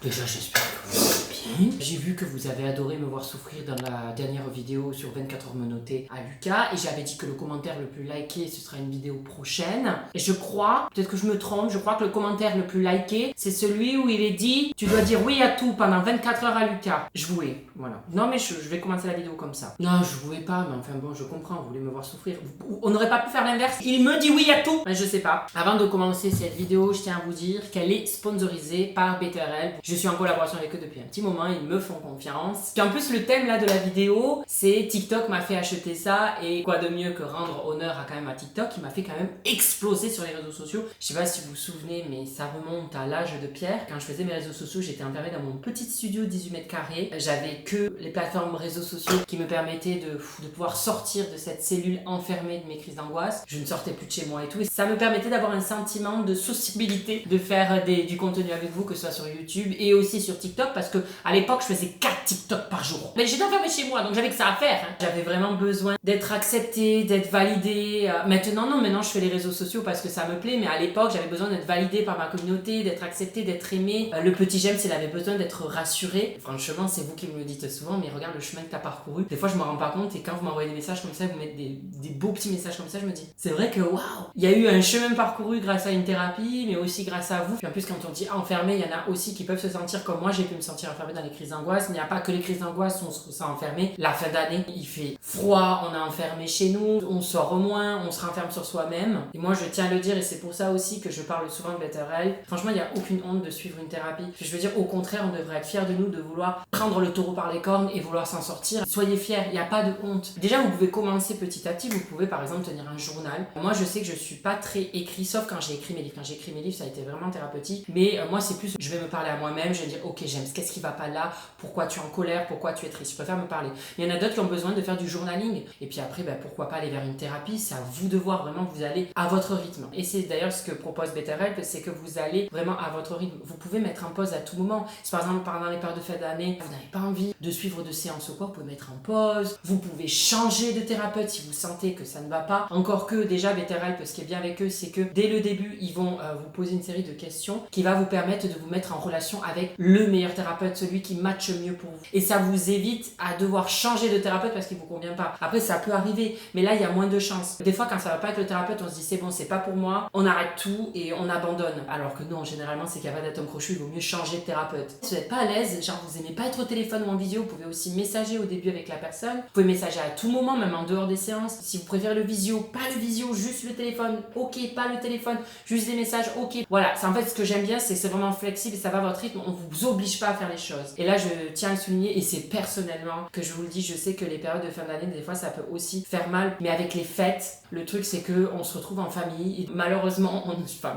Déjà, j'espère que vous allez bien. J'ai vu que vous avez adoré me voir souffrir dans la dernière vidéo sur 24 heures menottées à Lucas. Et j'avais dit que le commentaire le plus liké, ce sera une vidéo prochaine. Et je crois, peut-être que je me trompe, je crois que le commentaire le plus liké, c'est celui où il est dit « Tu dois dire oui à tout pendant 24 heures à Lucas. » Je voulais, voilà. Non mais je vais commencer la vidéo comme ça. Non, je voulais pas, mais enfin bon, je comprends, vous voulez me voir souffrir. On n'aurait pas pu faire l'inverse. Il me dit oui à tout. Mais je sais pas. Avant de commencer cette vidéo, je tiens à vous dire qu'elle est sponsorisée par BetterHelp. Je suis en collaboration avec eux depuis un petit moment, ils me font confiance. Puis en plus, le thème là de la vidéo, c'est TikTok m'a fait acheter ça, et quoi de mieux que rendre honneur à quand même à TikTok qui m'a fait quand même exploser sur les réseaux sociaux. Je sais pas si vous vous souvenez, mais ça remonte à l'âge de pierre. Quand je faisais mes réseaux sociaux, j'étais enfermée dans mon petit studio 18 mètres carrés. J'avais que les plateformes réseaux sociaux qui me permettaient de pouvoir sortir de cette cellule enfermée de mes crises d'angoisse. Je ne sortais plus de chez moi et tout. Et ça me permettait d'avoir un sentiment de sociabilité, de faire du contenu avec vous, que ce soit sur YouTube et aussi sur TikTok, parce que à l'époque je faisais 4 TikTok par jour. Mais j'étais enfermée chez moi, donc j'avais que ça à faire. J'avais vraiment besoin d'être acceptée, d'être validée. Maintenant je fais les réseaux sociaux parce que ça me plaît, mais à l'époque j'avais besoin d'être validée par ma communauté, d'être acceptée, d'être aimée. Le petit j'aime, s'il avait besoin d'être rassuré. Franchement, c'est vous qui me le dites souvent, mais regarde le chemin que t'as parcouru. Des fois je me rends pas compte, et quand vous m'envoyez des messages comme ça, vous mettez des beaux petits messages comme ça, je me dis c'est vrai que waouh, il y a eu un chemin parcouru grâce à une thérapie, mais aussi grâce à vous. Puis en plus, quand on dit enfermé, il y en a aussi qui peuvent se sentir comme moi, j'ai pu me sentir enfermée dans les crises d'angoisse. Il n'y a pas que les crises d'angoisse où on se sent enfermé. La fin d'année, il fait froid, on est enfermé chez nous, on sort moins, on se renferme sur soi-même. Et moi, je tiens à le dire, et c'est pour ça aussi que je parle souvent de BetterHelp. Franchement, il n'y a aucune honte de suivre une thérapie. Je veux dire, au contraire, on devrait être fiers de nous, de vouloir prendre le taureau par les cornes et vouloir s'en sortir. Soyez fiers, il n'y a pas de honte. Déjà, vous pouvez commencer petit à petit. Vous pouvez par exemple tenir un journal. Moi, je sais que je suis pas très écrit, sauf quand j'ai écrit mes livres. Quand j'ai écrit mes livres, ça a été vraiment thérapeutique. Mais moi, c'est plus, je vais me parler à moi-même. Je vais dire, ok, James, qu'est-ce qui va pas là? Pourquoi tu es en colère? Pourquoi tu es triste? Je préfère me parler. Il y en a d'autres qui ont besoin de faire du journaling. Et puis après, pourquoi pas aller vers une thérapie? C'est à vous de voir vraiment que vous allez à votre rythme. Et c'est d'ailleurs ce que propose BetterHelp, c'est que vous allez vraiment à votre rythme. Vous pouvez mettre en pause à tout moment. Si par exemple, pendant les périodes de fin d'année, vous n'avez pas envie de suivre de séances ou quoi, vous pouvez mettre en pause. Vous pouvez changer de thérapeute si vous sentez que ça ne va pas. Encore que déjà, BetterHelp, ce qui est bien avec eux, c'est que dès le début, ils vont vous poser une série de questions qui va vous permettre de vous mettre en relation avec le meilleur thérapeute, celui qui matche mieux pour vous. Et ça vous évite à devoir changer de thérapeute parce qu'il vous convient pas. Après, ça peut arriver, mais là, il y a moins de chances. Des fois, quand ça va pas avec le thérapeute, on se dit c'est bon, c'est pas pour moi, on arrête tout et on abandonne. Alors que non, généralement, c'est qu'il n'y a pas d'atome crochu, il vaut mieux changer de thérapeute. Si vous n'êtes pas à l'aise, genre vous aimez pas être au téléphone ou en visio, vous pouvez aussi messager au début avec la personne. Vous pouvez messager à tout moment, même en dehors des séances. Si vous préférez le visio, pas le visio, juste le téléphone, ok, pas le téléphone, juste des messages, ok. Voilà, c'est en fait ce que j'aime bien, c'est que c'est vraiment flexible et ça va à votre rythme, on vous oblige pas à faire les choses. Et là, je tiens à le souligner, et c'est personnellement que je vous le dis, je sais que les périodes de fin d'année, des fois, ça peut aussi faire mal, mais avec les fêtes, le truc c'est que on se retrouve en famille, et malheureusement,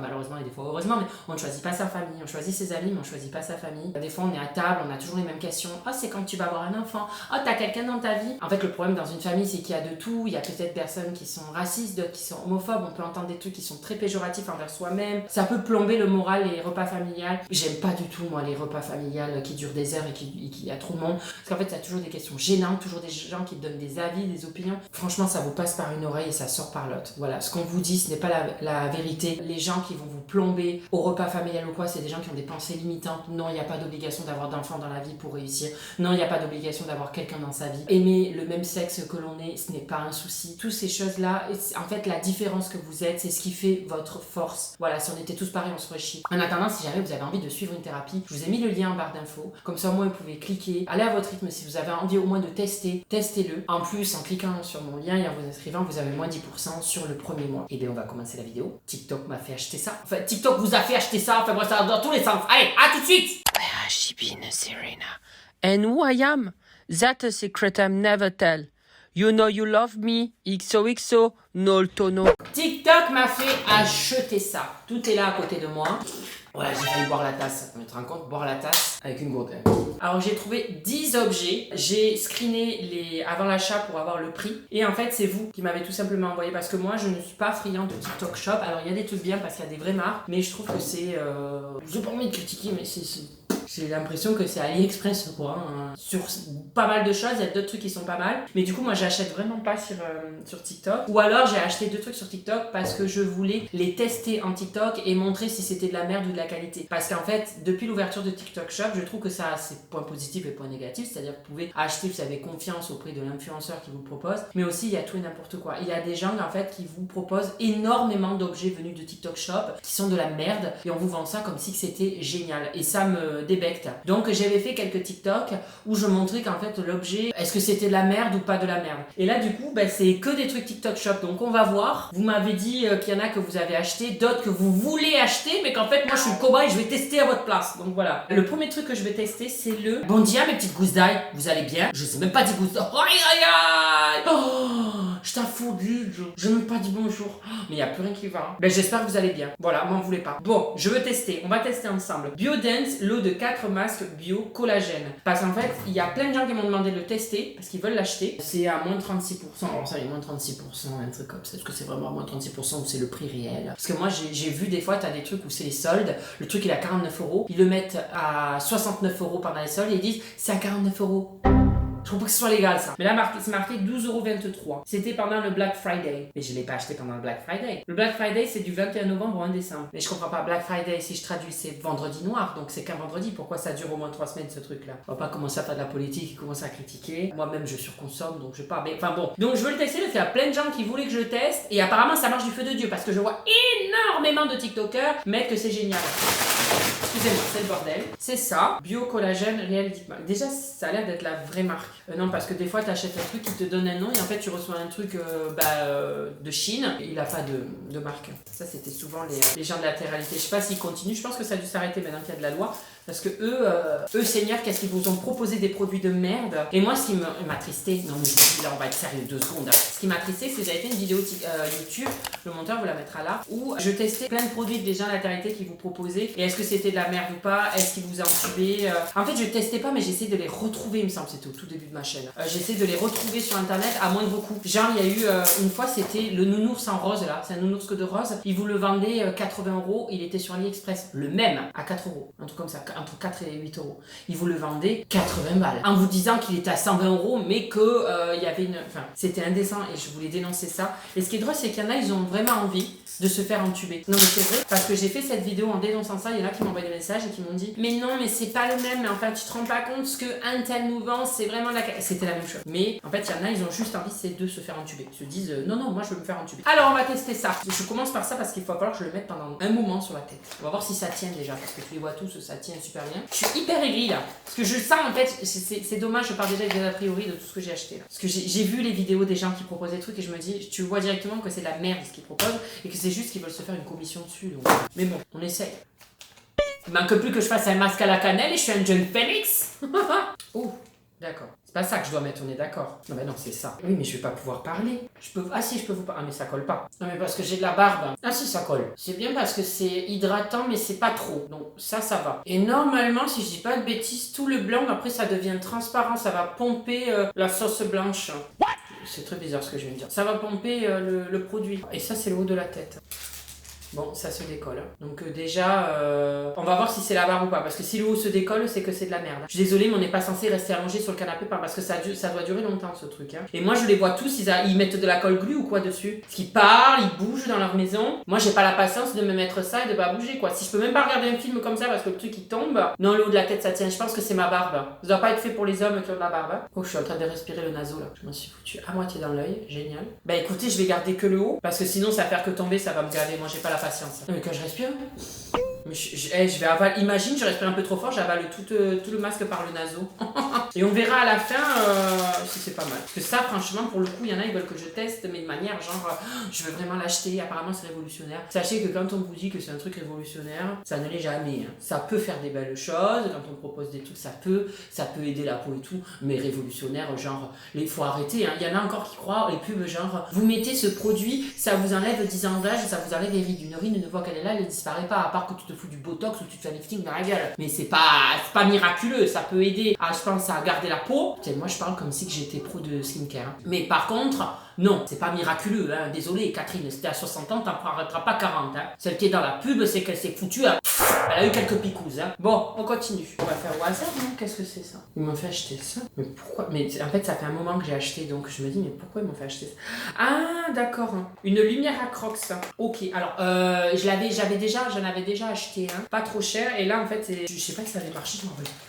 malheureusement et des fois heureusement, mais on ne choisit pas sa famille, on choisit ses amis, mais on choisit pas sa famille. Des fois, on est à table, on a toujours les mêmes questions. Oh, c'est quand tu vas avoir un enfant? Oh, t'as quelqu'un dans ta vie? En fait, le problème dans une famille, c'est qu'il y a de tout. Il y a peut-être personnes qui sont racistes, d'autres qui sont homophobes. On peut entendre des trucs qui sont très péjoratifs envers soi-même. Ça peut plomber le moral, les repas familiales. J'aime pas du tout, moi, les repas familiales qui durent des heures et qui y a trop de monde. Parce qu'en fait, il y a toujours des questions gênantes, toujours des gens qui te donnent des avis, des opinions. Franchement, ça vous passe par une oreille et ça sort par l'autre. Voilà, ce qu'on vous dit, ce n'est pas la vérité. Les gens qui vont vous plomber au repas familial ou quoi, c'est des gens qui ont des pensées limitantes. Non, il n'y a pas d'obligation d'avoir d'enfants dans la vie pour réussir. Non, il n'y a pas d'obligation d'avoir quelqu'un dans sa vie. Aimer le même sexe que l'on est, ce n'est pas un souci. Toutes ces choses-là, en fait, la différence que vous êtes, c'est ce qui fait votre force. Voilà, si on était tous pareils, on se ferait chier. En attendant, si jamais vous avez envie de suivre une thérapie, je vous ai mis le lien en barre d'infos. Comme ça, au moins, vous pouvez cliquer. Allez à votre rythme. Si vous avez envie au moins de tester, testez-le. En plus, en cliquant sur mon lien et en vous inscrivant, vous avez moins 10% sur le premier mois. Et bien, on va commencer la vidéo. TikTok m'a fait acheter ça. Enfin, TikTok vous a fait acheter ça. Enfin, moi, ça va dans tous les sens. Allez, à tout de suite! Where has she been, Serena? And who I am? That's a secret I'm never tell. You know you love me, XOXO, no tono. TikTok m'a fait acheter ça. Tout est là à côté de moi. Voilà, j'ai failli boire la tasse. On te rend compte, boire la tasse avec une gourde. Alors j'ai trouvé 10 objets. J'ai screené avant l'achat pour avoir le prix. Et en fait, c'est vous qui m'avez tout simplement envoyé. Parce que moi, je ne suis pas friand de TikTok Shop. Alors il y a des trucs bien parce qu'il y a des vraies marques. Mais je trouve que c'est... J'ai pas envie de critiquer, mais c'est J'ai l'impression que c'est AliExpress quoi. Hein. Sur pas mal de choses, il y a d'autres trucs qui sont pas mal. Mais du coup, moi, j'achète vraiment pas sur TikTok. Ou alors, j'ai acheté 2 trucs sur TikTok parce que je voulais les tester en TikTok et montrer si c'était de la merde ou de la qualité. Parce qu'en fait, depuis l'ouverture de TikTok Shop, je trouve que ça a ses points positifs et points négatifs. C'est-à-dire que vous pouvez acheter, vous avez confiance auprès de l'influenceur qui vous le propose. Mais aussi, il y a tout et n'importe quoi. Il y a des gens, en fait, qui vous proposent énormément d'objets venus de TikTok Shop qui sont de la merde et on vous vend ça comme si c'était génial. Et ça me débecte. Donc, j'avais fait quelques TikTok où je montrais qu'en fait, l'objet, est-ce que c'était de la merde ou pas de la merde. Et là, du coup, c'est que des trucs TikTok Shop. Donc, on va voir. Vous m'avez dit qu'il y en a que vous avez acheté, d'autres que vous voulez acheter, mais qu'en fait, moi, je suis le cobaye, je vais tester à votre place. Donc, voilà. Le premier truc que je vais tester, c'est le bon dia, mes petites gousses d'ail. Vous allez bien? Je sais même pas dire gousses d'ail. Aïe, aïe, aïe. Oh, je t'en fous, je n'ai même pas dit bonjour. Oh, mais il n'y a plus rien qui va. J'espère que vous allez bien. Voilà, m'en voulez pas. Bon, je veux tester. On va tester ensemble. BioDance, lot de 4 masques bio collagène. Parce qu'en fait, il y a plein de gens qui m'ont demandé de le tester parce qu'ils veulent l'acheter. C'est à moins de 36%. Alors ça, il est moins de 36%, un truc comme ça. Est-ce que c'est vraiment à moins de 36% ou c'est le prix réel? Parce que moi, j'ai vu des fois, t'as des trucs où c'est les soldes. Le truc, il est à 49€. Ils le mettent à 69€ pendant les soldes et ils disent c'est à 49€. Je trouve pas que ce soit légal ça. Mais là, c'est marqué 12,23€. C'était pendant le Black Friday. Mais je l'ai pas acheté pendant le Black Friday. Le Black Friday, c'est du 21 novembre au 1 décembre. Mais je comprends pas. Black Friday, si je traduis, c'est vendredi noir. Donc c'est qu'un vendredi. Pourquoi ça dure au moins 3 semaines ce truc-là? On va pas commencer à faire de la politique et commencer à critiquer. Moi-même, je surconsomme, donc je sais pas. Mais enfin bon. Donc je veux le tester parce qu'il y a plein de gens qui voulaient que je le teste. Et apparemment, ça marche du feu de Dieu. Parce que je vois énormément de TikTokers mettre que c'est génial. Excusez-moi, c'est le bordel. C'est ça, bio collagène réel Dickmark. Déjà, ça a l'air d'être la vraie marque. Non, parce que des fois, tu achètes un truc qui te donne un nom et en fait, tu reçois un truc de Chine. Et il n'a pas de marque. Ça, c'était souvent les gens de la télé-réalité. Je sais pas s'ils continuent. Je pense que ça a dû s'arrêter maintenant qu'il y a de la loi. Parce que eux Seigneur, qu'est-ce qu'ils vous ont proposé des produits de merde. Et moi, ce qui m'a attristé, non mais je vous dis, là on va être sérieux 2 secondes. Hein. Ce qui m'a attristé, c'est que j'avais fait une vidéo YouTube, le monteur vous la mettra là, où je testais plein de produits des gens de la télé qui vous proposaient. Et est-ce que c'était de la merde ou pas? Est-ce qu'ils vous ont entubé? En fait, je testais pas, mais j'essayais de les retrouver, il me semble, c'était au tout début de ma chaîne. J'essayais de les retrouver sur internet à moindre coût. Genre, il y a eu une fois, c'était le nounours en rose là, c'est un nounours que de rose. Ils vous le vendaient 80€, il était sur AliExpress, le même, à 4€, un truc comme ça. Entre 4 et 8€. Ils vous le vendaient 80 balles. En vous disant qu'il était à 120€, mais que il y avait une. Enfin, c'était indécent et je voulais dénoncer ça. Et ce qui est drôle, c'est qu'il y en a, ils ont vraiment envie de se faire entuber. Non mais c'est vrai, parce que j'ai fait cette vidéo en dénonçant ça, il y en a qui m'ont envoyé des messages et qui m'ont dit mais non mais c'est pas le même, mais enfin tu te rends pas compte ce que un tel nous vend, c'est vraiment la... C'était la même chose. Mais en fait il y en a, ils ont juste envie c'est de se faire entuber. Ils se disent non moi je veux me faire entuber. Alors on va tester ça. Je commence par ça parce qu'il va falloir que je le mette pendant un moment sur la tête. On va voir si ça tient déjà, parce que tu les vois tous, ça tient super bien. Je suis hyper aigrie là, parce que je sens en fait, c'est dommage, je pars déjà avec des a priori de tout ce que j'ai acheté là. Parce que j'ai vu les vidéos des gens qui proposent des trucs et je me dis, tu vois directement que c'est de la merde ce qu'ils proposent et que c'est juste qu'ils veulent se faire une commission dessus. Donc... Mais bon, on essaye. Il manque plus que je fasse un masque à la cannelle et je suis un jeune Phoenix. Oh, d'accord. C'est pas ça que je dois mettre, on est d'accord. Non mais non, c'est ça. Oui, mais je vais pas pouvoir parler. Ah si, je peux vous parler. Ah mais ça colle pas. Non mais parce que j'ai de la barbe. Ah si, ça colle. C'est bien parce que c'est hydratant, mais c'est pas trop. Donc ça va. Et normalement, si je dis pas de bêtises, tout le blanc, après ça devient transparent. Ça va pomper la sauce blanche. What? C'est très bizarre ce que je viens de dire. Ça va pomper le produit. Et ça, c'est le haut de la tête. Bon, ça se décolle. Donc déjà, on va voir si c'est la barbe ou pas. Parce que si le haut se décolle, c'est que c'est de la merde. Je suis désolée, mais on n'est pas censé rester allongé sur le canapé parce que ça doit durer longtemps ce truc. Hein. Et moi, je les vois tous, ils mettent de la colle glue ou quoi dessus. Parce qu'ils parlent, ils bougent dans leur maison. Moi, j'ai pas la patience de me mettre ça et de pas bouger quoi. Si je peux même pas regarder un film comme ça parce que le truc il tombe. Non, le haut de la tête ça tient. Je pense que c'est ma barbe. Ça doit pas être fait pour les hommes qui ont de la barbe. Hein. Oh, je suis en train de respirer le naso là. Je m'en suis foutu à moitié dans l'œil. Génial. Bah écoutez, je vais garder que le haut parce que sinon ça va faire que tomber, ça va me gaver. Moi, j'ai pas la patience. Non, mais quand je respire. Mais je vais avaler. Imagine, je respire un peu trop fort, j'avale tout le masque par le naso. Et on verra à la fin si c'est pas mal. Parce que ça, franchement, pour le coup, il y en a, ils veulent que je teste, mais de manière genre, je veux vraiment l'acheter. Apparemment, c'est révolutionnaire. Sachez que quand on vous dit que c'est un truc révolutionnaire, ça ne l'est jamais. Hein. Ça peut faire des belles choses. Quand on propose des trucs, ça peut aider la peau et tout. Mais révolutionnaire, genre, il faut arrêter. Hein. Il y en a encore qui croient, les pubs, genre, vous mettez ce produit, ça vous enlève 10 ans d'âge, ça vous enlève les rides. Une ride, une fois qu'elle est là, elle ne disparaît pas, à part que tu te fous du botox ou tu te fais un lifting dans la gueule. Mais c'est pas miraculeux, ça peut aider à, je pense, à garder la peau. Tiens, moi je parle comme si j'étais pro de skincare. Hein. Mais par contre, non, c'est pas miraculeux. Hein. Désolé Catherine, si t'es à 60 ans, t'en prendras pas 40. Hein. Celle qui est dans la pub, c'est qu'elle s'est foutue à... Elle elle a eu quelques picouses. Hein. Bon, on continue. On va faire au hasard, non? Qu'est-ce que c'est ça? Ils m'ont fait acheter ça. Mais pourquoi? Mais en fait, ça fait un moment que j'ai acheté, donc je me dis, mais pourquoi ils m'ont fait acheter ça? Ah, d'accord. Hein. Une lumière à Crocs. Ok, alors, j'en avais déjà acheté un. Pas trop cher. Et là, en fait, je sais pas si ça avait marché.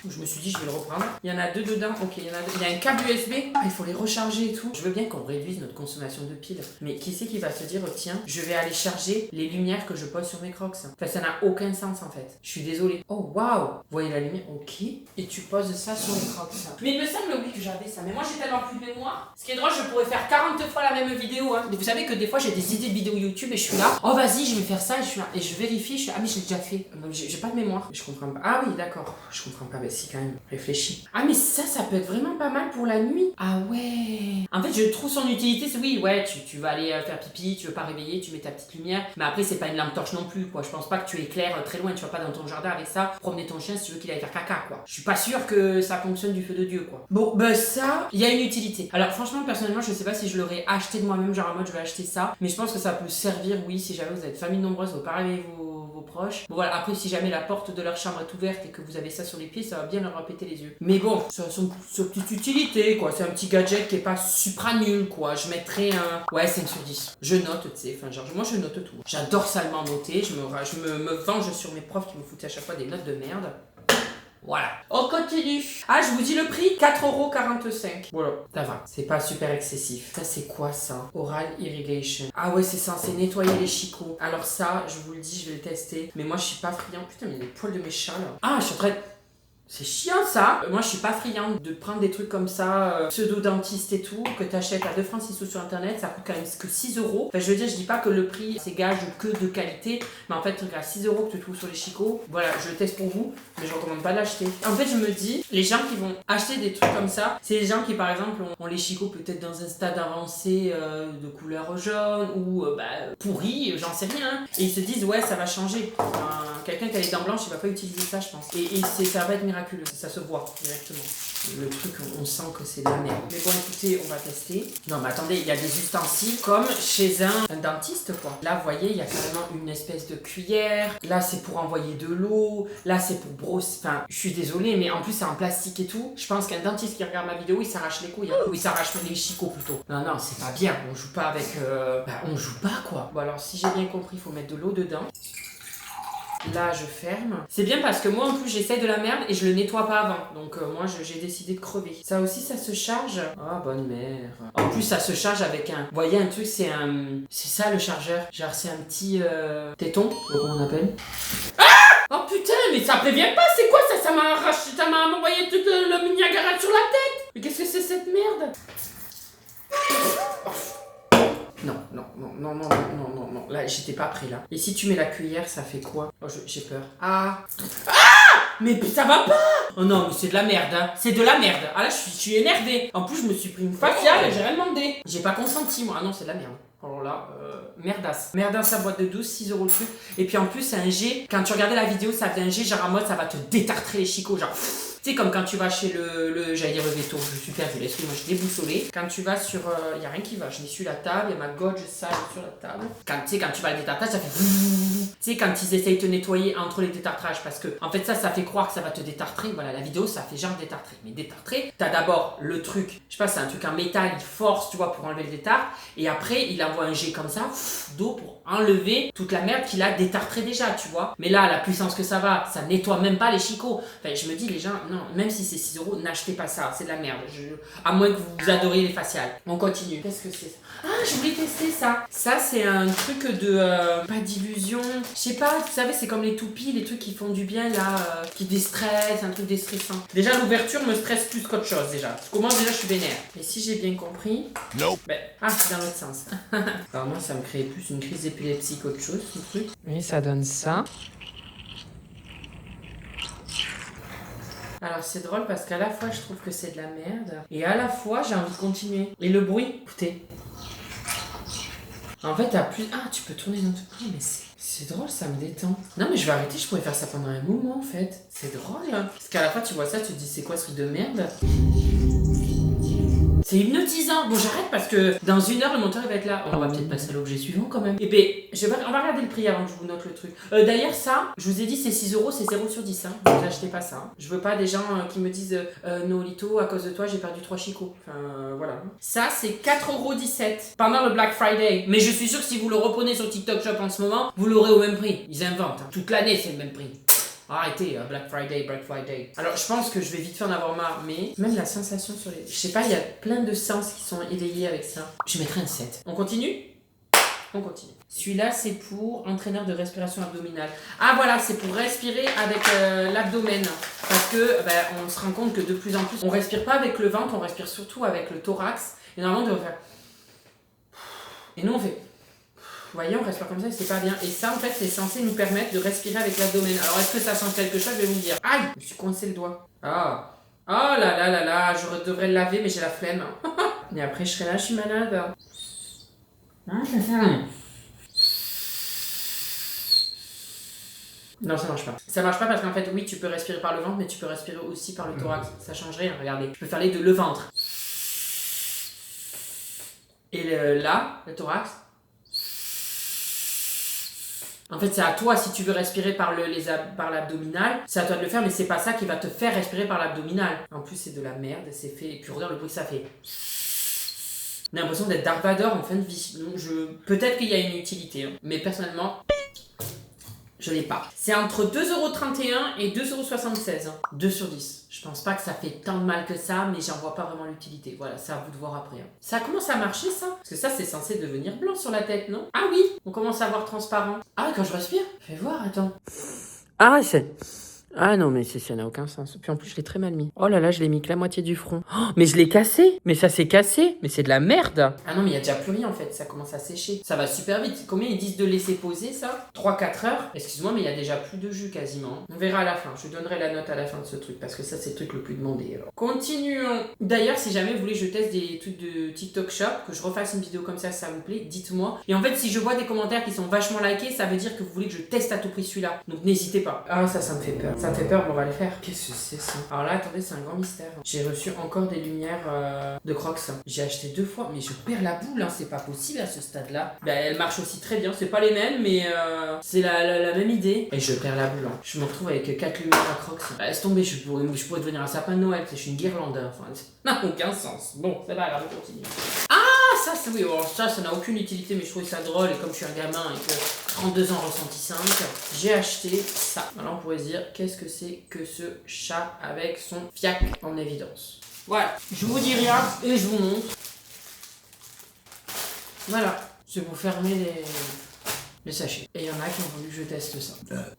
Je me suis dit, je vais le reprendre. Il y en a deux dedans. Ok, il y a un câble USB. Ah, il faut les recharger et tout. Je veux bien qu'on réduise notre consommation de piles. Mais qui c'est qui va se dire, tiens, je vais aller charger les lumières que je pose sur mes Crocs? Enfin, ça n'a aucun sens en fait. Je suis désolée. Oh waouh! Vous voyez la lumière? Ok. Et tu poses ça sur les Crocs. Mais il me semble, oui, que j'avais ça. Mais moi, j'ai tellement plus de mémoire. Ce qui est drôle, je pourrais faire 40 fois la même vidéo. Hein. Vous savez que des fois, j'ai des idées de vidéos YouTube et je suis là. Oh, vas-y, je vais faire ça. Et je suis là. Et je vérifie. Je suis là. Ah, mais je l'ai déjà fait. J'ai pas de mémoire. Je comprends pas. Ah oui, d'accord. Je comprends pas. Mais si, quand même. Réfléchis. Ah, mais ça peut être vraiment pas mal pour la nuit. Ah ouais. En fait, je trouve son utilité. C'est oui, ouais, tu vas aller faire pipi. Tu veux pas réveiller. Tu mets ta petite lumière. Mais après, c'est pas une lampe torche non plus, quoi. Je pense pas que tu éclaires très loin. Tu vas pas dans ton jardin avec ça. Promener ton chien si tu veux qu'il aille faire caca, quoi. Je suis pas sûre que ça fonctionne du feu de Dieu, quoi. Bon, bah ça, il y a une utilité. Alors, franchement, personnellement, je sais pas si je l'aurais acheté de moi-même, genre en mode je vais acheter ça. Mais je pense que ça peut servir, oui, si jamais vous êtes famille nombreuse, vous parlez vos proches. Bon, voilà, après, si jamais la porte de leur chambre est ouverte et que vous avez ça sur les pieds, ça va bien leur péter les yeux. Mais bon, ça a son petite utilité, quoi. C'est un petit gadget qui est pas supra nul, quoi. Je mettrais un. Ouais, 5 sur 10. Je note, tu sais. Enfin, genre, moi, je note tout. J'adore salement noter. Je me venge sur mes profs qui me foutaient à chaque fois des notes de merde. Voilà. On continue. Ah, je vous dis le prix, 4,45 €. Voilà, ça va. C'est pas super excessif. Ça, c'est quoi ça? Oral Irrigation. Ah ouais, c'est censé nettoyer les chicots. Alors ça, je vous le dis, je vais le tester. Mais moi, je suis pas friand. Putain, mais il y a les poils de mes chats, là. Ah, je suis en train de... C'est chiant ça. Moi je suis pas friande de prendre des trucs comme ça, pseudo-dentiste et tout, que t'achètes à 2 francs 6 sous sur internet, ça coûte quand même que 6 €. Enfin je veux dire, je dis pas que le prix c'est gage que de qualité, mais en fait à 6 € que tu trouves sur les chicots, voilà, je le teste pour vous, mais je recommande pas d'acheter. En fait je me dis, les gens qui vont acheter des trucs comme ça, c'est les gens qui par exemple ont les chicots peut-être dans un stade avancé de couleur jaune ou pourri, j'en sais rien, et ils se disent ouais ça va changer. Quelqu'un qui a les dents blanches il va pas utiliser ça je pense. Et ça va pas être miraculeux. Ça se voit directement. Le truc, on sent que c'est de la merde. Mais bon, écoutez, on va tester. Non, mais attendez, il y a des ustensiles comme chez un dentiste, quoi. Là, vous voyez, il y a carrément une espèce de cuillère. Là, c'est pour envoyer de l'eau. Là, c'est pour brosser. Enfin, je suis désolée, mais en plus, c'est en plastique et tout. Je pense qu'un dentiste qui regarde ma vidéo, il s'arrache les couilles. Ou il s'arrache les chicots plutôt. Non, non, c'est pas bien. On joue pas avec... on joue pas, quoi. Bon, alors, si j'ai bien compris, il faut mettre de l'eau dedans. Là, je ferme. C'est bien parce que moi, en plus, j'essaie de la merde et je le nettoie pas avant. Donc, moi, j'ai décidé de crever. Ça aussi, ça se charge. Ah, bonne mère. En plus, ça se charge avec un... Vous voyez, un truc, c'est un... C'est ça, le chargeur. Genre, c'est un petit... téton. Comment on appelle? Ah! Oh, putain, mais ça prévient pas. C'est quoi ça? Ça m'a arraché... Ça m'a envoyé tout le Niagara sur la tête. Mais qu'est-ce que c'est cette merde? Non, non, non, non, non, non, non, non, là, j'étais pas prêt, là. Et si tu mets la cuillère, ça fait quoi? Oh, j'ai peur. Ah! Ah! Mais ça va pas! Oh non, mais c'est de la merde, hein. C'est de la merde. Ah là, je suis énervé. En plus, je me suis pris une faciale et j'ai rien demandé. J'ai pas consenti, moi. Ah non, c'est de la merde. Alors là, merdasse. Merdasse à boîte de 12, 6 € le truc. Et puis en plus, c'est un jet. Quand tu regardais la vidéo, ça faisait un jet, genre en mode, ça va te détartrer les chicots, genre... Tu sais, comme quand tu vas chez j'allais dire le veto, je suis perdue, laisse-moi, je suis déboussolée. Quand tu vas sur, y a rien qui va, je n'essuie la table, il y a ma gauge sale sur la table. Tu sais, quand tu vas à le détartrage, ça fait... Tu sais, quand ils essayent de te nettoyer entre les détartrages, parce que, en fait, ça fait croire que ça va te détartrer. Voilà, la vidéo, ça fait genre détartrer. Mais détartrer, t'as d'abord le truc, je sais pas, c'est un truc en métal, il force, tu vois, pour enlever le détartre. Et après, il envoie un jet comme ça, d'eau pour enlever toute la merde qu'il a détartré déjà, tu vois. Mais là, la puissance que ça va, ça nettoie même pas les chicots. Enfin, je me dis, les gens, non, même si c'est 6 €, n'achetez pas ça, c'est de la merde. À moins que vous adoriez les faciales. On continue. Qu'est-ce que c'est ça? Ah, je voulais tester ça. Ça, c'est un truc de... pas d'illusion. Je sais pas, vous savez, c'est comme les toupies, les trucs qui font du bien, là, qui déstressent, un truc déstressant. Déjà, l'ouverture me stresse plus qu'autre chose, déjà. Parce qu'au moins, déjà, je suis vénère. Et si j'ai bien compris... Nope. Ah, c'est dans l'autre sens. Alors moi, ça me crée plus une crise d'épilepsie qu'autre chose, ce truc. Oui, ça donne ça. Alors c'est drôle parce qu'à la fois je trouve que c'est de la merde et à la fois j'ai envie de continuer. Et le bruit, écoutez. En fait t'as plus... Ah tu peux tourner dans tout... Ah mais c'est drôle, ça me détend. Non mais je vais arrêter, je pourrais faire ça pendant un moment en fait. C'est drôle hein. Parce qu'à la fois tu vois ça, tu te dis c'est quoi ce truc de merde? C'est hypnotisant. Bon, j'arrête parce que dans 1 heure, le monteur il va être là. On va peut-être passer à l'objet suivant quand même. Et ben, on va regarder le prix avant que je vous note le truc. D'ailleurs, ça, je vous ai dit, c'est 6 €, c'est 0 sur 10. Hein. Vous achetez pas ça. Hein. Je veux pas des gens qui me disent Nolito, à cause de toi, j'ai perdu 3 chicots. Enfin, voilà. Ça, c'est 4,17 € pendant le Black Friday. Mais je suis sûr que si vous le reprenez sur TikTok Shop en ce moment, vous l'aurez au même prix. Ils inventent. Hein. Toute l'année, c'est le même prix. Arrêtez, Black Friday, Black Friday. Alors, je pense que je vais vite fait en avoir marre, mais même la sensation sur les... Je sais pas, il y a plein de sens qui sont éveillés avec ça. Je mettrai un 7. On continue ? On continue. Celui-là, c'est pour entraîneur de respiration abdominale. Ah voilà, c'est pour respirer avec l'abdomen. Parce que on se rend compte que de plus en plus, on respire pas avec le ventre, on respire surtout avec le thorax. Et normalement, on doit faire... Et nous, on fait... Vous voyez, on respire comme ça et c'est pas bien. Et ça, en fait, c'est censé nous permettre de respirer avec l'abdomen. Alors, est-ce que ça change quelque chose? Je vais vous le dire. Aïe! Je me suis coincé le doigt. Ah! Oh là là là là! Je devrais le laver, mais j'ai la flemme. Et après, je serai là, je suis malade. Non, ça marche pas. Ça marche pas parce qu'en fait, oui, tu peux respirer par le ventre, mais tu peux respirer aussi par le thorax. Ça change rien, regardez. Je peux faire les deux, le ventre. Et là, le thorax. En fait, c'est à toi, si tu veux respirer par l'abdominal, c'est à toi de le faire, mais c'est pas ça qui va te faire respirer par l'abdominal. En plus, c'est de la merde, c'est fait, et puis regarde le bruit que ça fait. On a l'impression d'être Dark Vador en fin de vie. Donc, peut-être qu'il y a une utilité, hein. Mais personnellement, je l'ai pas. C'est entre 2,31 € et 2,76 €. 2 sur 10. Je pense pas que ça fait tant de mal que ça, mais j'en vois pas vraiment l'utilité. Voilà, c'est à vous de voir après. Hein. Ça commence à marcher, ça? Parce que ça, c'est censé devenir blanc sur la tête, non? Ah oui, on commence à voir transparent. Ah, quand je respire? Fais voir, attends. Ah, c'est... Ah non, mais ça n'a aucun sens. Puis en plus, je l'ai très mal mis. Oh là là, je l'ai mis que la moitié du front. Oh, mais je l'ai cassé. Mais ça s'est cassé. Mais c'est de la merde. Ah non, mais il n'y a déjà plus rien en fait. Ça commence à sécher. Ça va super vite. Combien ils disent de laisser poser ça? 3-4 heures. Excuse-moi, mais il y a déjà plus de jus quasiment. On verra à la fin. Je donnerai la note à la fin de ce truc. Parce que ça, c'est le truc le plus demandé. Alors. Continuons. D'ailleurs, si jamais vous voulez que je teste des trucs de TikTok Shop, que je refasse une vidéo comme ça, si ça vous plaît, dites-moi. Et en fait, si je vois des commentaires qui sont vachement likés, ça veut dire que vous voulez que je teste à tout prix celui-là. Donc n'hésitez pas. Ah, ça me fait peur. Ça me fait peur, mais on va les faire. Qu'est-ce que c'est ça? Alors là, attendez, c'est un grand mystère. J'ai reçu encore des lumières de Crocs. J'ai acheté 2 fois, mais je perds la boule, hein. C'est pas possible à ce stade-là. Bah, elle marche aussi très bien. C'est pas les mêmes, mais c'est la même idée. Et je perds la boule. Hein. Je me retrouve avec 4 lumières à Crocs. Bah, laisse tomber, je pourrais devenir un sapin de Noël. Je suis une guirlande. Enfin, ça n'a aucun sens. Bon, c'est pas grave, on continue. Ça, oui, bon, ça n'a aucune utilité, mais je trouvais ça drôle. Et comme je suis un gamin et que 32 ans ressenti 5, j'ai acheté ça. Alors on pourrait se dire, qu'est-ce que c'est que ce chat avec son fiac en évidence? Voilà, je vous dis rien et je vous montre. Voilà, c'est pour fermer les sachets. Et il y en a qui ont voulu que je teste ça.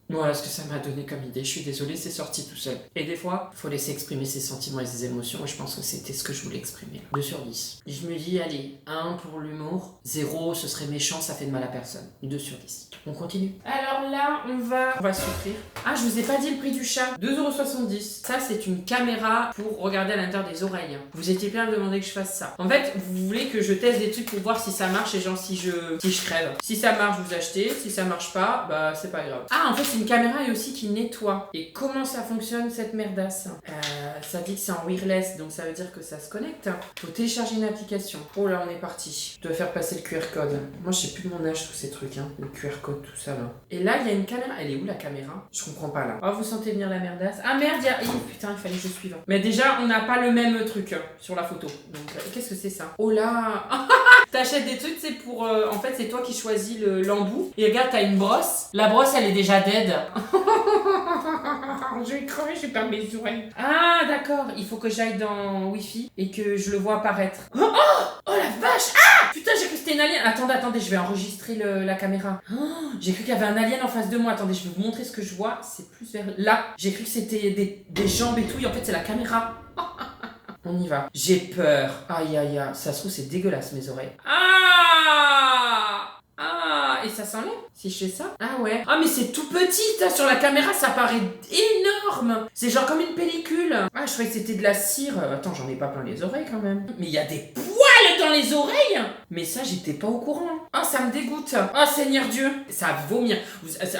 Voilà ce que ça m'a donné comme idée. Je suis désolée, c'est sorti tout seul. Et des fois, il faut laisser exprimer ses sentiments et ses émotions. Et je pense que c'était ce que je voulais exprimer. 2 sur 10. Et je me dis, allez, 1 pour l'humour. 0, ce serait méchant, ça fait de mal à personne. 2 sur 10. On continue. Alors là, on va souffrir. Ah, je vous ai pas dit le prix du chat. 2,70 €. Ça, c'est une caméra pour regarder à l'intérieur des oreilles. Vous étiez plein à me demander que je fasse ça. En fait, vous voulez que je teste des trucs pour voir si ça marche et genre si je crève. Si ça marche, vous achetez. Si ça marche pas, bah c'est pas grave. Ah, en fait, c'est une caméra et aussi qui nettoie. Et comment ça fonctionne cette merdasse? Ça dit que c'est en wireless, donc ça veut dire que ça se connecte. Faut télécharger une application. Oh là, on est parti. Je dois faire passer le QR code. Moi, je sais plus de mon âge tous ces trucs, hein. Le QR code, tout ça là. Et là, il y a une caméra. Elle est où la caméra? Je comprends pas là. Oh, vous sentez venir la merdasse? Ah merde, il y a. Putain, il fallait que je suive. Mais déjà, on n'a pas le même truc sur la photo. Donc, qu'est-ce que c'est ça? Oh là. T'achètes des trucs, c'est pour... en fait, c'est toi qui choisis l'embout. Et regarde, t'as une brosse. La brosse, elle est déjà dead. Je vais crever, je vais perdre mes oreilles. Ah, d'accord. Il faut que j'aille dans Wi-Fi et que je le vois apparaître. Oh la vache. Ah putain, j'ai cru que c'était une alien. Attendez, je vais enregistrer la caméra. J'ai cru qu'il y avait un alien en face de moi. Attendez, je vais vous montrer ce que je vois. C'est plus vers là. J'ai cru que c'était des jambes et tout. Et en fait, c'est la caméra. On y va. J'ai peur. Aïe, aïe, aïe. Ça se trouve, c'est dégueulasse, mes oreilles. Et ça s'enlève si je fais ça? Ah ouais. Ah mais c'est tout petit, sur la caméra ça paraît énorme. C'est genre comme une pellicule. Ah je croyais que c'était de la cire. Attends, j'en ai pas plein les oreilles quand même. Mais il y a des poils direct dans les oreilles. Mais ça, j'étais pas au courant. Ah, ça me dégoûte. Ah, Seigneur Dieu. Ça va vomir.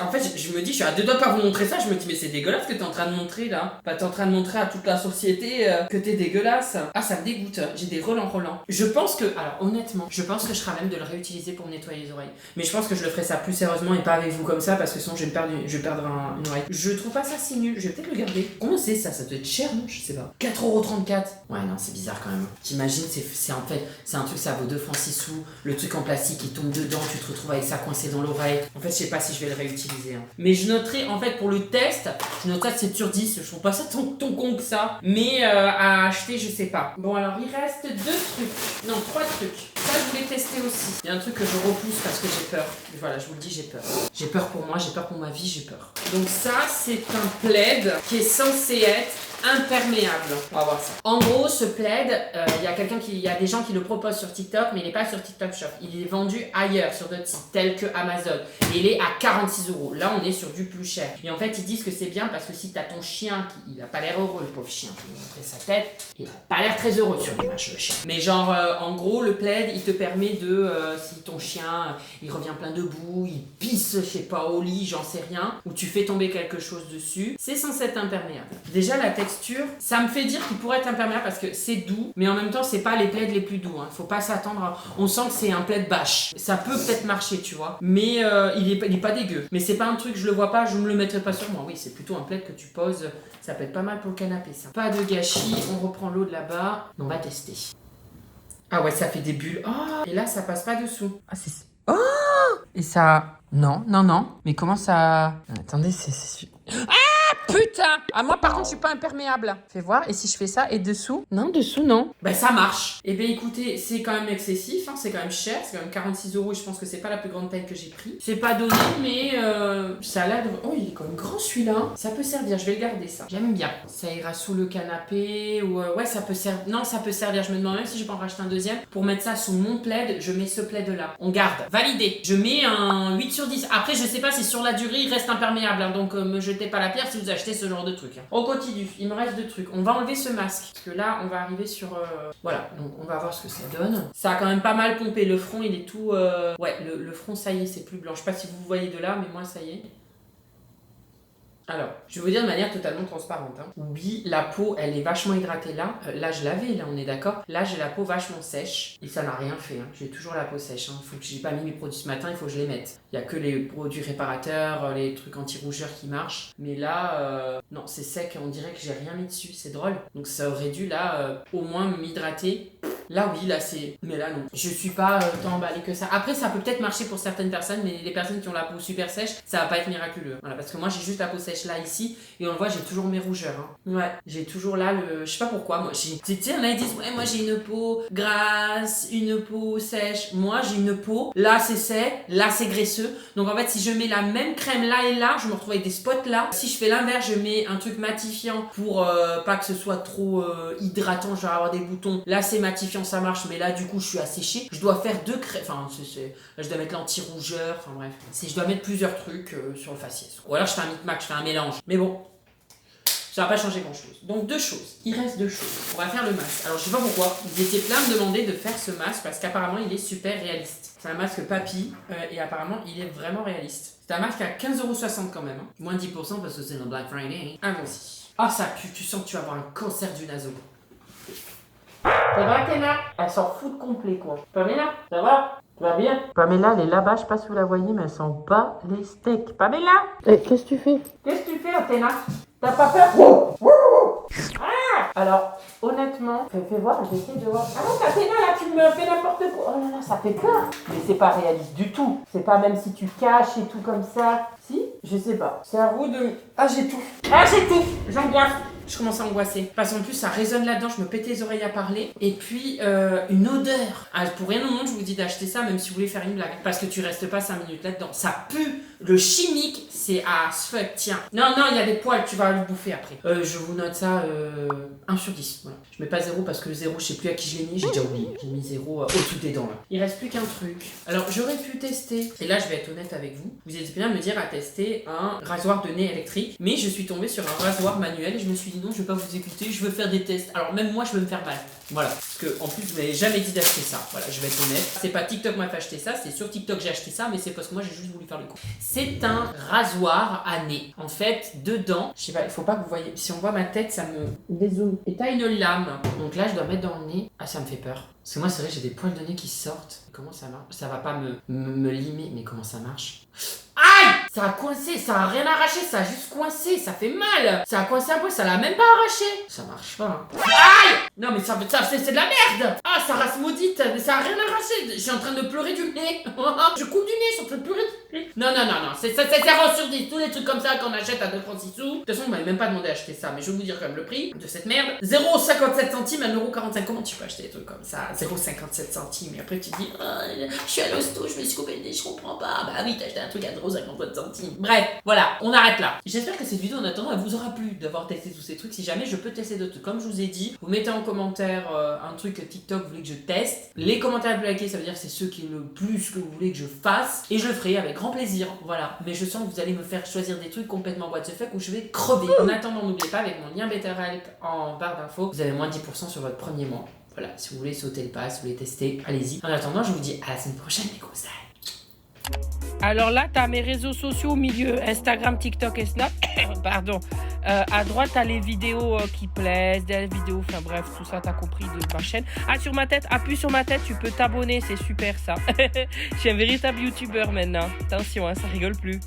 En fait, je me dis, je suis à deux doigts de pas vous montrer ça. Je me dis, mais c'est dégueulasse ce que t'es en train de montrer là. Bah, t'es en train de montrer à toute la société que t'es dégueulasse. Ah, ça me dégoûte. J'ai des relents. Je pense que, alors honnêtement, je pense que je serai même de le réutiliser pour nettoyer les oreilles. Mais je pense que je le ferai ça plus sérieusement et pas avec vous comme ça parce que sinon je vais perdre une oreille. Je trouve pas ça si nul. Je vais peut-être le garder. Combien c'est ça? Ça doit être cher, non? Je sais pas. 4,34€. Ouais, non, c'est bizarre quand même. T'imagines, c'est en fait, c'est un truc, ça vaut 2 francs 6 sous. Le truc en plastique, il tombe dedans, tu te retrouves avec ça coincé dans l'oreille. En fait, je sais pas si je vais le réutiliser. Hein. Mais je noterai, en fait, pour le test, je noterai 7 sur 10. Je trouve pas ça ton con que ça. Mais à acheter, je sais pas. Bon, alors, il reste 2 trucs. Non, 3 trucs. Ça, je voulais tester aussi. Il y a un truc que je repousse parce que j'ai peur. Voilà, je vous le dis, j'ai peur. J'ai peur pour moi, j'ai peur pour ma vie, j'ai peur. Donc ça, c'est un plaid qui est censé être imperméable. On va voir ça. En gros, ce plaid, il y a des gens qui le proposent sur TikTok, mais il n'est pas sur TikTok Shop. Il est vendu ailleurs, sur d'autres sites, tels que Amazon. Et il est à 46€. Là, on est sur du plus cher. Et en fait, ils disent que c'est bien parce que si t'as ton chien, il a pas l'air heureux, le pauvre chien, tu lui montrer sa tête, il a pas l'air très heureux sur l'image, le chien. Mais genre, en gros, le plaid, il te permet de, si ton chien, il revient plein de boue, il pisse, je sais pas, au lit, j'en sais rien, ou tu fais tomber quelque chose dessus, c'est censé être imperméable. Déjà, la texture, ça me fait dire qu'il pourrait être imperméable parce que c'est doux, mais en même temps, c'est pas les plaids les plus doux. Hein. Faut pas s'attendre à... On sent que c'est un plaid bâche. Ça peut peut-être marcher, tu vois, mais il est pas dégueu. Mais c'est pas un truc, je le vois pas, je me le mettrai pas sur moi. Oui, c'est plutôt un plaid que tu poses. Ça peut être pas mal pour le canapé, ça. Pas de gâchis, on reprend l'eau de là-bas. On va tester. Ah ouais, ça fait des bulles. Oh, et là, ça passe pas dessous. Ah, c'est... Oh! Et ça... Non. Mais comment ça... Attendez, c'est... Ah! Putain! Ah, moi, par contre, je suis pas imperméable. Fais voir. Et si je fais ça, et dessous? Non, dessous, non. Bah, ça marche. Eh bien, écoutez, c'est quand même excessif. Hein, c'est quand même cher. C'est quand même 46€. Je pense que c'est pas la plus grande taille que j'ai pris. C'est pas donné, mais ça a l'air de... Oh, il est quand même grand, celui-là. Ça peut servir. Je vais le garder, ça. J'aime bien. Ça ira sous le canapé. Ou ouais, ça peut servir. Non, ça peut servir. Je me demande même si je peux en racheter un deuxième. Pour mettre ça sous mon plaid, je mets ce plaid-là. On garde. Validé. Je mets un 8 sur 10. Après, je sais pas si sur la durée, il reste imperméable. Hein, donc, me jetez pas la pierre si vous achetez ce genre de truc. Hein. On continue, il me reste 2 trucs. On va enlever ce masque, parce que là, on va arriver sur... Voilà, donc on va voir ce que ça donne. Ça a quand même pas mal pompé, le front, il est tout... Ouais, le front, ça y est, c'est plus blanc. Je sais pas si vous voyez de là, mais moi, ça y est. Alors, je vais vous dire de manière totalement transparente. Hein. Oui, la peau, elle est vachement hydratée là. Là, je l'avais, là, on est d'accord. Là, j'ai la peau vachement sèche. Et ça n'a rien fait. Hein. J'ai toujours la peau sèche. Hein. Faut que j'ai pas mis mes produits ce matin, il faut que je les mette. Il n'y a que les produits réparateurs, les trucs anti-rougeur qui marchent. Mais là, non, c'est sec. On dirait que j'ai rien mis dessus. C'est drôle. Donc, ça aurait dû, là, au moins m'hydrater. Là, oui, là, c'est... Mais là, non. Je suis pas tant emballée que ça. Après, ça peut peut-être marcher pour certaines personnes, mais les personnes qui ont la peau super sèche, ça va pas être miraculeux. Voilà, parce que moi, j'ai juste la peau sèche là, ici, et on le voit, j'ai toujours mes rougeurs. Hein. Ouais, j'ai toujours là le... Je sais pas pourquoi, moi, tu sais, on a dit, ouais, moi, j'ai une peau grasse, une peau sèche. Moi, j'ai une peau, là, c'est sec, là, c'est graisseux. Donc, en fait, si je mets la même crème là et là, je me retrouve avec des spots là. Si je fais l'inverse, je mets un truc matifiant pour pas que ce soit trop hydratant, je vais avoir des boutons. Là, c'est matifiant, ça marche, mais là, du coup, je suis asséchée. Je dois faire 2 crèmes. Enfin, là, je dois mettre l'anti-rougeur. Enfin, bref. Je dois mettre plusieurs trucs sur le faciès. Ou alors, je fais un micmac, je fais un mélange. Mais bon, ça va pas changer grand-chose. Donc, 2 choses. Il reste 2 choses. On va faire le masque. Alors, je sais pas pourquoi. Ils étaient plein de me demander de faire ce masque parce qu'apparemment, il est super réaliste. C'est un masque papy et apparemment, il est vraiment réaliste. C'est un masque à 15,60€ quand même. Hein. Moins 10% parce que c'est le Black Friday. Allons-y. Ah, ça pue. Tu sens que tu vas avoir un cancer du naso. Ça va, Kéna? Elle s'en fout de complet, quoi. Pamela, ça va? Tu vas bien? Pamela, elle est là-bas, je sais pas si vous la voyez, mais elle s'en bat les steaks. Pamela? Qu'est-ce que tu fais? Qu'est-ce que tu fais, Athéna? T'as pas peur? Ah! Alors, honnêtement, fais voir, j'essaie de voir. Ah non, Athéna, là, tu me fais n'importe quoi. Oh là là, ça fait peur. Mais c'est pas réaliste du tout. C'est pas même si tu caches et tout comme ça. Si? Je sais pas. C'est à vous de... Ah, j'ai tout. Ah, j'ai tout. J'angoisse. Je commence à angoisser. Parce qu'en plus, ça résonne là-dedans, je me pète les oreilles à parler. Et puis, une odeur. Ah, pour rien au monde, je vous dis d'acheter ça, même si vous voulez faire une blague. Parce que tu restes pas 5 minutes là-dedans. Ça pue. Le chimique, c'est as fuck. Tiens. Non, il y a des poils, tu vas le bouffer après. Je vous note ça 1 sur 10. Voilà. Je Je mets pas 0 parce que le 0, je sais plus à qui je l'ai mis, j'ai déjà oublié. J'ai mis 0 au-dessus des dents là. Il reste plus qu'un truc. Alors j'aurais pu tester, et là je vais être honnête avec vous, vous êtes bien me dire à tester un rasoir de nez électrique, mais je suis tombée sur un rasoir manuel et je me suis dit non, je vais pas vous écouter, je veux faire des tests. Alors même moi je veux me faire mal. Voilà, parce que en plus vous m'avez jamais dit d'acheter ça. Voilà, je vais être honnête. C'est pas TikTok m'a fait acheter ça, c'est sur TikTok j'ai acheté ça, mais c'est parce que moi j'ai juste voulu faire le coup. C'est un rasoir à nez. En fait, dedans, je sais pas, il faut pas que vous voyez. Si on voit ma tête, ça me dézoome. Et t'as une lame. Donc là, je dois mettre dans le nez. Ah, ça me fait peur. Parce que moi, c'est vrai, j'ai des poils de nez qui sortent. Comment ça marche? Ça va pas me limer, mais comment ça marche? Aïe! Ça a coincé, ça a rien arraché, ça a juste coincé, ça fait mal! Ça a coincé un peu, ça l'a même pas arraché! Ça marche pas, hein. Aïe! Non mais ça c'est de la merde! Ah, sa race maudite, ça a rien arraché! Je suis en train de pleurer du nez! Je coupe du nez, je suis en train de pleurer du nez! Non, c'est 0 sur 10, tous les trucs comme ça qu'on achète à 2 francs 6 sous. De toute façon, vous m'avez même pas demandé d'acheter ça, mais je vais vous dire quand même le prix de cette merde. 0,57 centimes à 1,45€. Comment tu peux acheter des trucs comme ça? 0,57 centimes, et après tu dis, oh, je suis à l'hosto, je me suis coupé le nez, je comprends pas. Bah oui, t'as acheté un truc à 0,57 centimes. Bref, voilà, on arrête là. J'espère que cette vidéo en attendant, elle vous aura plu d'avoir testé tous ces trucs. Si jamais je peux tester d'autres trucs, comme je vous ai dit, vous mettez en commentaire un truc TikTok, vous voulez que je teste. Les commentaires les plus likés, ça veut dire que c'est ceux qui le plus que vous voulez que je fasse. Et je le ferai avec grand plaisir. Voilà. Mais je sens que vous allez me faire choisir des trucs complètement what the fuck où je vais crever. En attendant, n'oubliez pas, avec mon lien BetterHelp en barre d'infos, vous avez moins de 10% sur votre premier mois. Voilà, si vous voulez sauter le pas, si vous voulez tester, allez-y. En attendant, je vous dis à la semaine prochaine, les grosses dailles. Alors là, t'as mes réseaux sociaux au milieu, Instagram, TikTok et Snap. Pardon. À droite, t'as les vidéos qui plaisent, des vidéos, enfin bref, tout ça, t'as compris de ma chaîne. Ah, sur ma tête, appuie sur ma tête, tu peux t'abonner, c'est super ça. Je suis un véritable youtubeur maintenant. Attention, hein, ça rigole plus.